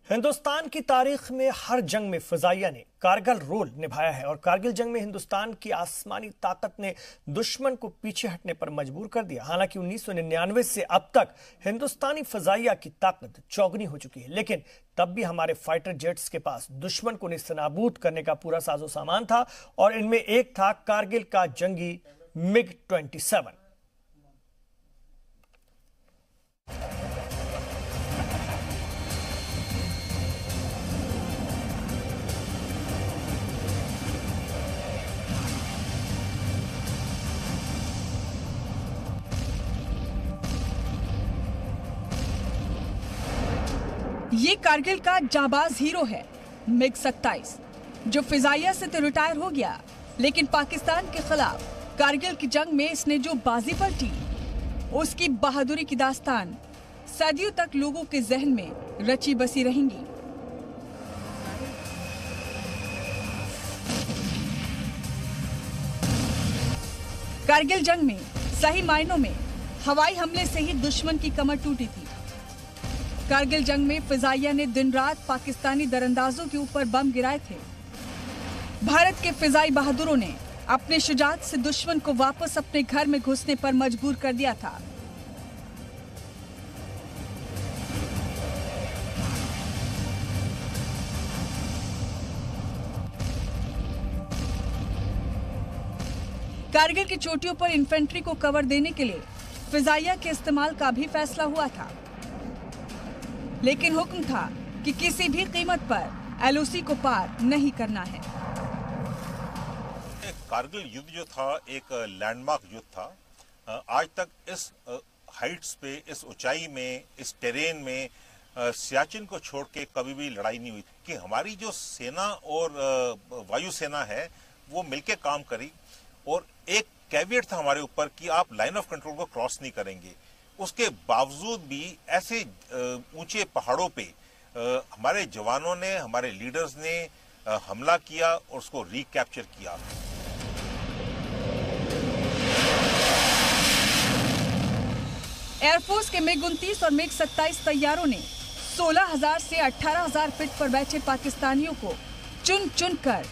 हिंदुस्तान की तारीख में हर जंग में फिजाइया ने कारगर रोल निभाया है और कारगिल जंग में हिंदुस्तान की आसमानी ताकत ने दुश्मन को पीछे हटने पर मजबूर कर दिया। हालांकि 1999 से अब तक हिंदुस्तानी फिजाइया की ताकत चौगुनी हो चुकी है, लेकिन तब भी हमारे फाइटर जेट्स के पास दुश्मन को नेस्तनाबूद करने का पूरा साजो सामान था और इनमें एक था कारगिल का जंगी MiG-27। ये कारगिल का जाबाज हीरो है MiG-27, जो फिजाइया से तो रिटायर हो गया, लेकिन पाकिस्तान के खिलाफ कारगिल की जंग में इसने जो बाजी पलटी, उसकी बहादुरी की दास्तान सदियों तक लोगों के जहन में रची बसी रहेंगी। कारगिल जंग में सही मायनों में हवाई हमले से ही दुश्मन की कमर टूटी थी। कारगिल जंग में फिजाइया ने दिन रात पाकिस्तानी दरअंदाजों के ऊपर बम गिराए थे। भारत के फिजाई बहादुरों ने अपने शुजाअत से दुश्मन को वापस अपने घर में घुसने पर मजबूर कर दिया था। कारगिल की चोटियों पर इन्फेंट्री को कवर देने के लिए फिजाइया के इस्तेमाल का भी फैसला हुआ था, लेकिन हुक्म था कि किसी भी कीमत पर LOC को पार नहीं करना है। कारगिल युद्ध जो था एक लैंडमार्क युद्ध था। आज तक इस हाइट्स पे, इस ऊंचाई में, इस टेरेन में सियाचिन को छोड़ के कभी भी लड़ाई नहीं हुई कि हमारी जो सेना और वायुसेना है वो मिलके काम करी और एक कैविएट था हमारे ऊपर कि आप लाइन ऑफ कंट्रोल को क्रॉस नहीं करेंगे। उसके बावजूद भी ऐसे ऊंचे पहाड़ों पे हमारे जवानों ने, हमारे लीडर्स ने हमला किया और उसको रिकैप्चर किया। एयरफोर्स के MiG-29 और MiG-27 तैयारों ने 16,000 से 18,000 फीट पर बैठे पाकिस्तानियों को चुन चुन कर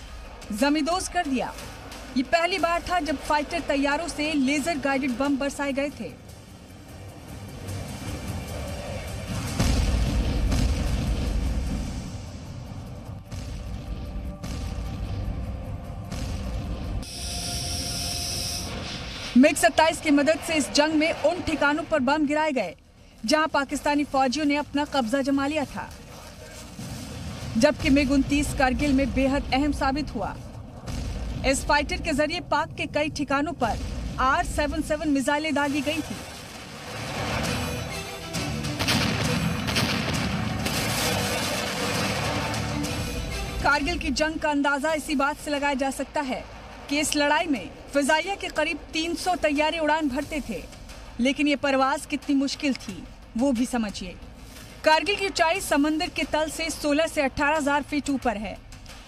जमींदोज कर दिया। ये पहली बार था जब फाइटर तैयारों से लेजर गाइडेड बम बरसाए गए थे। MiG-27 की मदद से इस जंग में उन ठिकानों पर बम गिराए गए जहां पाकिस्तानी फौजियों ने अपना कब्जा जमा लिया था, जबकि MiG-29 कारगिल में बेहद अहम साबित हुआ। इस फाइटर के जरिए पाक के कई ठिकानों पर R-77 मिसाइलें दागी गई थी। कारगिल की जंग का अंदाजा इसी बात से लगाया जा सकता है कि इस लड़ाई में फिजाइया के करीब 300 तैयारे उड़ान भरते थे, लेकिन ये परवाज कितनी मुश्किल थी वो भी समझिए। कारगिल की ऊंचाई समंदर के तल से 16 से 18,000 फीट ऊपर है।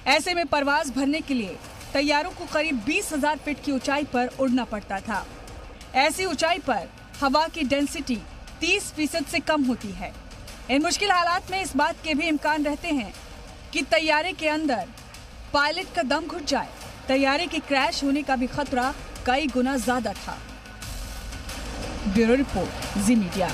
ऐसे में परवाज भरने के लिए तैयारों को करीब 20,000 फीट की ऊंचाई पर उड़ना पड़ता था। ऐसी ऊंचाई पर हवा की डेंसिटी 30% से कम होती है। इन मुश्किल हालात में इस बात के भी इम्कान रहते हैं कि तैयारे के अंदर पायलट का दम घुट जाए। तैयारे के क्रैश होने का भी खतरा कई गुना ज्यादा था। ब्यूरो रिपोर्ट, जी मीडिया।